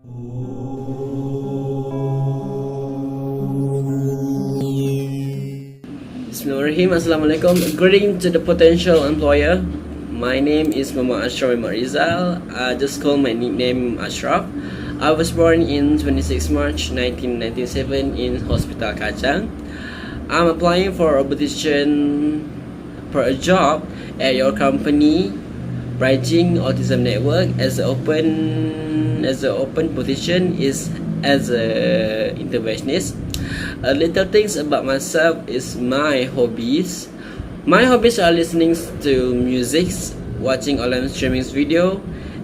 Bismillahirrahmanirrahim. Assalamualaikum. Greeting to the potential employer. My name is Muhammad Ashraf Rizal. Just call my nickname Ashraf. I was born in 26 March 1997 in Hospital Kacang. I'm applying for a position for a job at your company, Bridging Autism Network, as the open position is as a interventionist. A little things about myself is my hobbies. My hobbies are listening to music, watching online streaming video,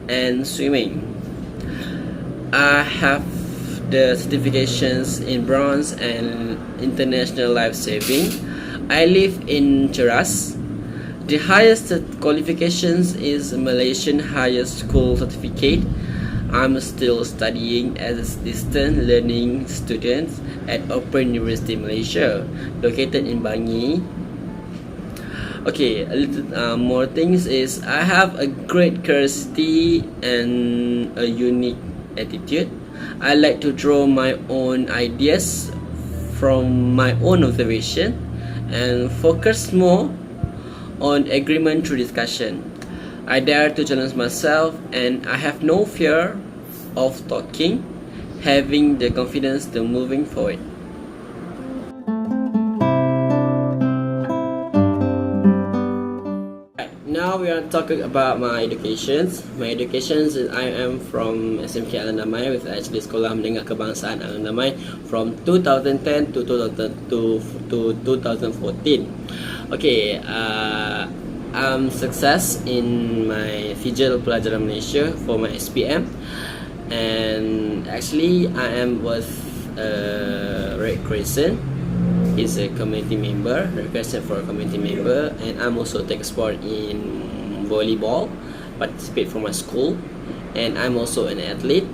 and swimming. I have the certifications in bronze and international life saving. I live in Cheras. The highest qualifications is Malaysian Higher School Certificate. I'm still studying as a distance learning student at Open University Malaysia, located in Bangi. Okay, a little more things is I have a great curiosity and a unique attitude. I like to draw my own ideas from my own observation and focus more on agreement through discussion. I dare to challenge myself and I have no fear of talking, having the confidence to moving forward. Now we are talking about my educations. My educations is I am from SMK Al-Namai, with actually Sekolah Menengah Kebangsaan Al-Namai from 2010 to 2014. Okay, I'm success in my Fijil Pelajaran Malaysia for my SPM, and actually I am with Red Crescent. Is a community member, requested for a community member, and I'm also take sport in volleyball, participate for my school, and I'm also an athlete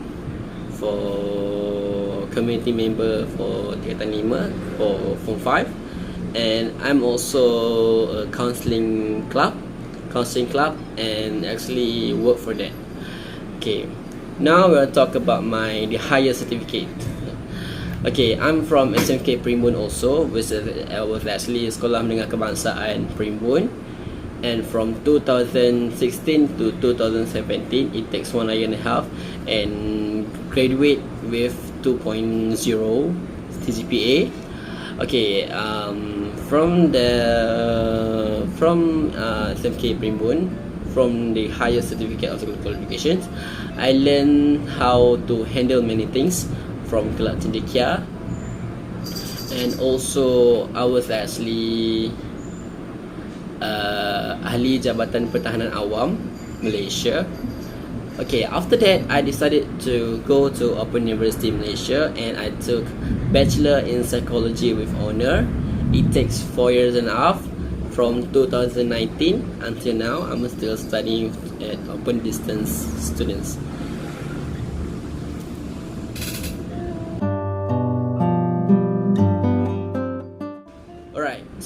for community member for Tingkatan 5 for Form 5, and I'm also a counseling club, and actually work for that. Okay, now we'll talk about the higher certificate. Okay, I'm from SMK Primbon also, which was actually Sekolah Menengah Kebangsaan Primbon, and from 2016 to 2017 it takes 1 year and a half and graduate with 2.0 CGPA. Okay, from SMK Primbon, from the higher certificate of qualifications, I learned how to handle many things from Kelab Cendekia, and also I was actually Ahli Jabatan Pertahanan Awam Malaysia. Okay, after that I decided to go to Open University Malaysia and I took Bachelor in Psychology with honor. It takes 4 years and a half from 2019 until now. I'm still studying at Open Distance Students.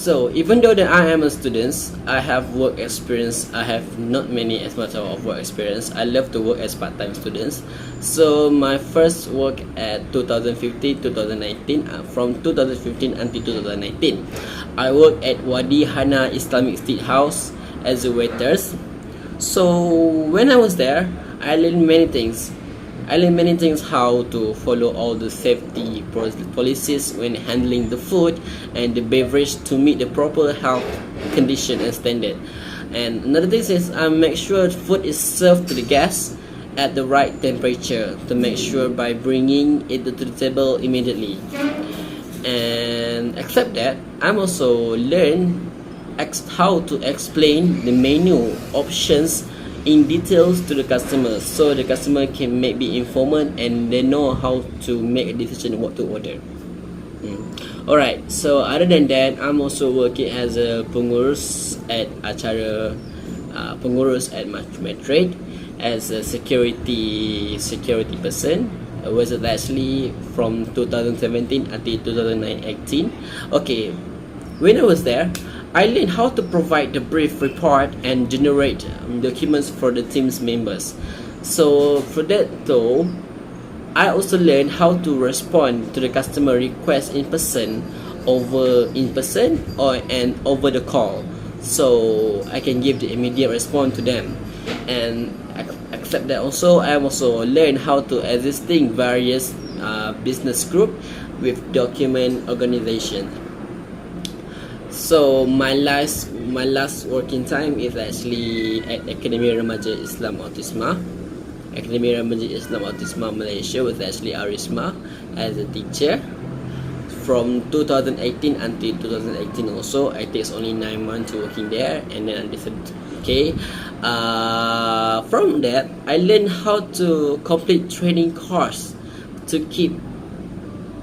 So even though that I am a student, I have work experience. I have not many as much of work experience. I love to work as part-time students. So my first work at 2015-2019, from 2015 until 2019, I worked at Wadi Hana Islamic State House as a waiters. So when I was there, I learned many things. How to follow all the safety policies when handling the food and the beverage to meet the proper health condition and standard. And another thing is I make sure food is served to the guests at the right temperature, to make sure by bringing it to the table immediately. And except that, I'm also learn how to explain the menu options in details to the customer, so the customer can be informed and they know how to make a decision what to order. Alright, so other than that, I'm also working as a pengurus at acara pengurus at Matrade as a security person. I was actually from 2017 until 2018. Okay, when I was there, I learned how to provide the brief report and generate documents for the team's members. So for that though, I also learned how to respond to the customer request in person or and over the call, so I can give the immediate response to them. And except that also I also learned how to existing various business group with document organization. So my last working time is actually at Academy Remaja Islam Autisma. Academy Remaja Islam Autisma Malaysia was actually Arisma as a teacher from 2018 until 2018 also. I takes only 9 months working there, and then I decided okay, from that I learned how to complete training course to keep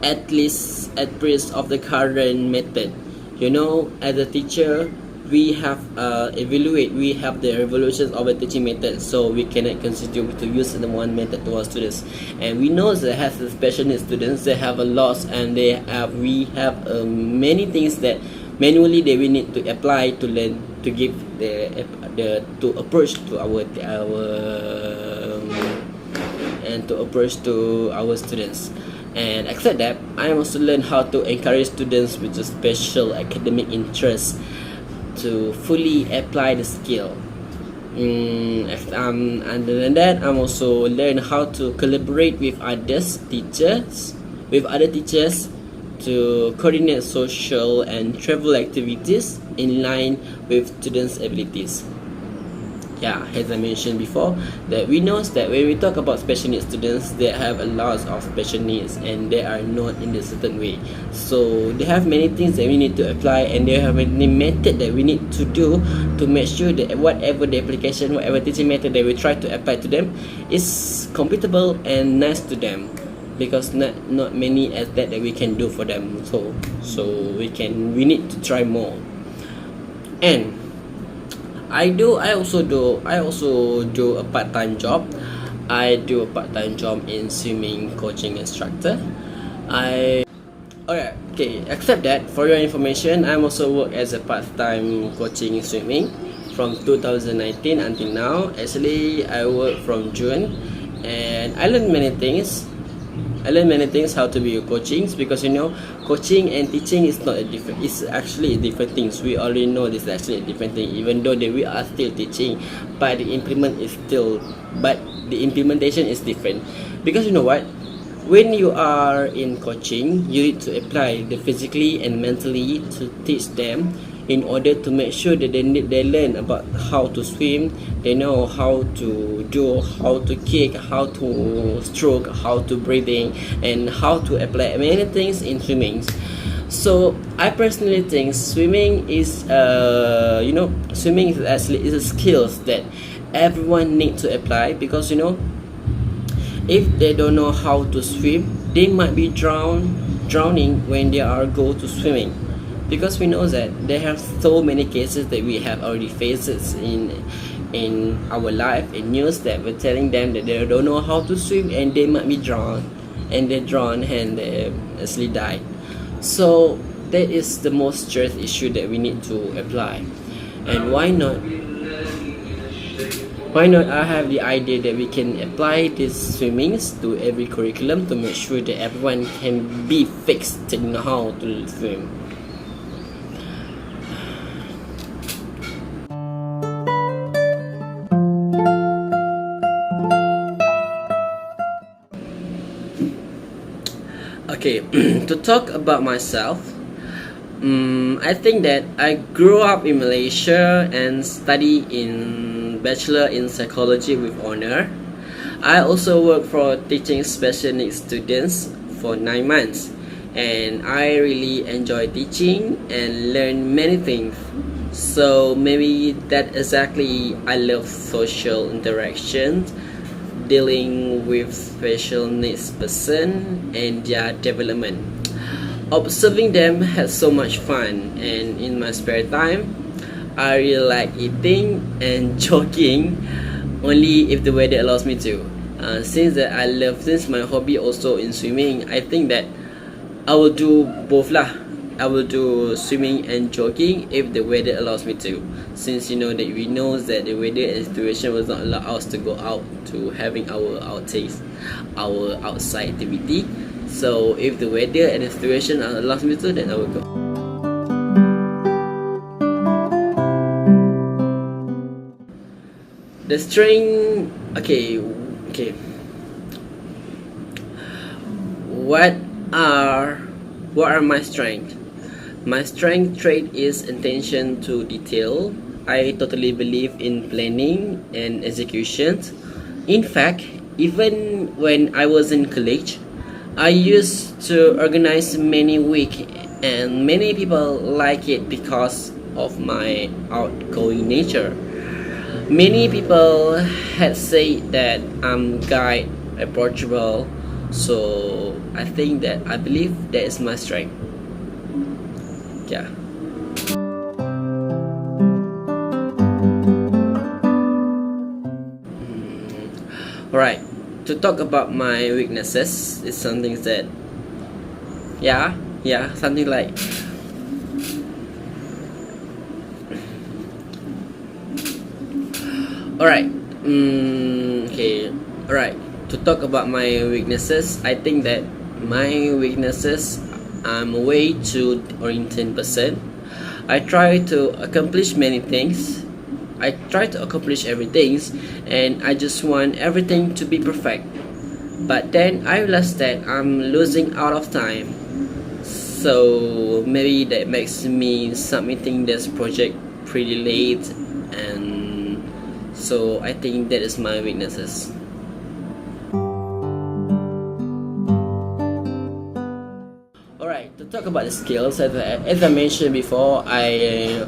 at least abreast of the current method. You know, as a teacher, we have we have the evolution of a teaching method, so we cannot continue to use the one method to our students. And we know that has the special needs students, they have a lot, and we have many things that manually they will need to apply to learn to give the to approach to our and to approach to our students. And except that, I also learn how to encourage students with a special academic interest to fully apply the skill. Other than that, I'm also learn how to collaborate with other teachers to coordinate social and travel activities in line with students' abilities. Yeah, as I mentioned before, that we know that when we talk about special needs students, they have a lot of special needs and they are not in a certain way. So they have many things that we need to apply, and they have many method that we need to do to make sure that whatever the application, whatever teaching method that we try to apply to them is compatible and nice to them, because not many as that we can do for them. So we need to try more. And I also do a part-time job. I do a part-time job in swimming coaching instructor. Okay, except that, for your information, I'm also work as a part-time coaching swimming from 2019 until now. Actually, I work from June, and I learned many things. How to be a coaching, because you know, coaching and teaching is not a different. It's actually a different things. We already know this is actually a different thing. Even though we are still teaching, but the implementation is different. Because you know what, when you are in coaching, you need to apply the physically and mentally to teach them, in order to make sure that they learn about how to swim, they know how to do, how to kick, how to stroke, how to breathing, and how to apply many things in swimming. So I personally think swimming is swimming is actually a skills that everyone need to apply, because you know, if they don't know how to swim, they might be drowning when they are go to swimming. Because we know that there have so many cases that we have already faced in our life, in news, that we're telling them that they don't know how to swim and they might be drowned, and they drown and they actually die. So that is the most serious issue that we need to apply. And why not I have the idea that we can apply these swimmings to every curriculum to make sure that everyone can be fixed to know how to swim. Okay, to talk about myself, I think that I grew up in Malaysia and study in Bachelor in Psychology with honor. I also work for teaching special needs students for 9 months, and I really enjoy teaching and learn many things. So maybe that exactly I love social interactions, dealing with special needs person and their development. Observing them has so much fun, and in my spare time, I really like eating and jogging, only if the weather allows me to. Since my hobby also in swimming, I think that I will do both lah. I will do swimming and jogging if the weather allows me to, since we know that the weather and situation will not allow us to go out to having our outtakes, our outside activity. So if the weather and the situation allows me to, then I will go. The string, okay. What are my strengths? My strength trait is attention to detail. I totally believe in planning and execution. In fact, even when I was in college, I used to organize many weeks, and many people like it because of my outgoing nature. Many people had said that I'm guide approachable, so I believe that is my strength. Yeah. Alright, to talk about my weaknesses is something that something like alright. To talk about my weaknesses, I think that my weaknesses, I'm a way too oriented person. I try to accomplish many things. I try to accomplish everything, and I just want everything to be perfect. But then I realized that I'm losing out of time. So maybe that makes me submitting this project pretty late, and so I think that is my weaknesses. Alright, to talk about the skills, as I mentioned before, I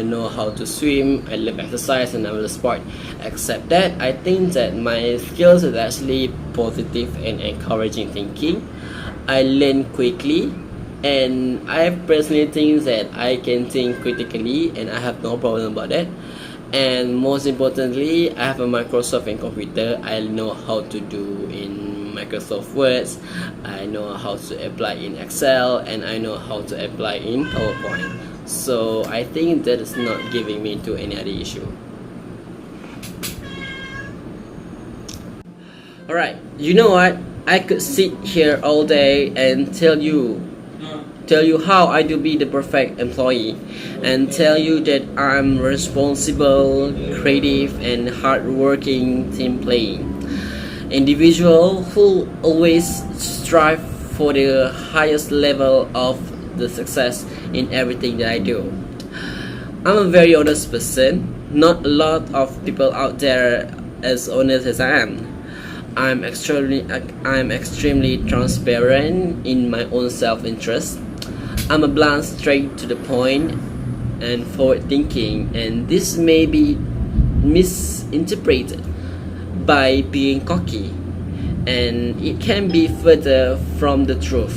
know how to swim, I love exercise, and I love sport. Except that, I think that my skills is actually positive and encouraging thinking. I learn quickly, and I personally think that I can think critically, and I have no problem about that. And most importantly, I have a Microsoft and computer. I know how to do in Microsoft Words, I know how to apply in Excel, and I know how to apply in PowerPoint. So I think that is not giving me to any other issue. Alright, you know what? I could sit here all day and tell you how I do be the perfect employee, and tell you that I'm responsible, creative, and hardworking team playing individual who always strive for the highest level of the success in everything that I do. I'm a very honest person. Not a lot of people out there as honest as I am. I'm extremely transparent in my own self-interest. I'm a blunt, straight to the point, and forward thinking, and this may be misinterpreted by being cocky, and it can be further from the truth.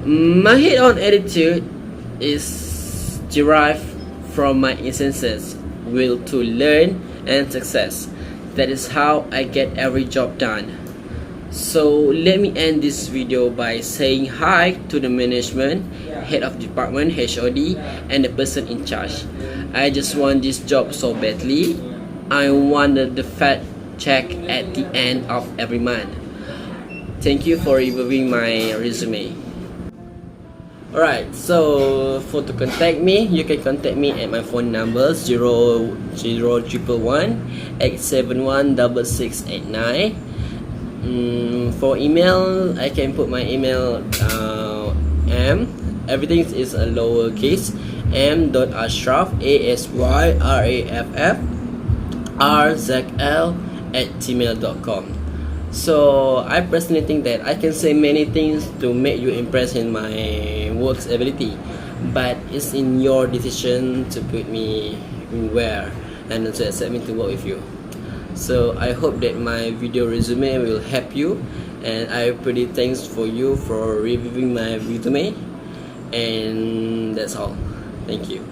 My head-on attitude is derived from my essences, will to learn and success. That is how I get every job done. So let me end this video by saying hi to the management, head of department, HOD, and the person in charge. I just want this job so badly. I wanted the fat check at the end of every month. Thank you for reviewing my resume. Alright, so to contact me, you can contact me at my phone number 00111-871-6689. For email, I can put my email everything is a lowercase m.ashraf asyrafrzl@gmail.com. So I personally think that I can say many things to make you impressed in my work's ability, but it's in your decision to put me where and to accept me to work with you. So I hope that my video resume will help you, and I pretty thanks for you for reviewing my resume, and that's all. Thank you.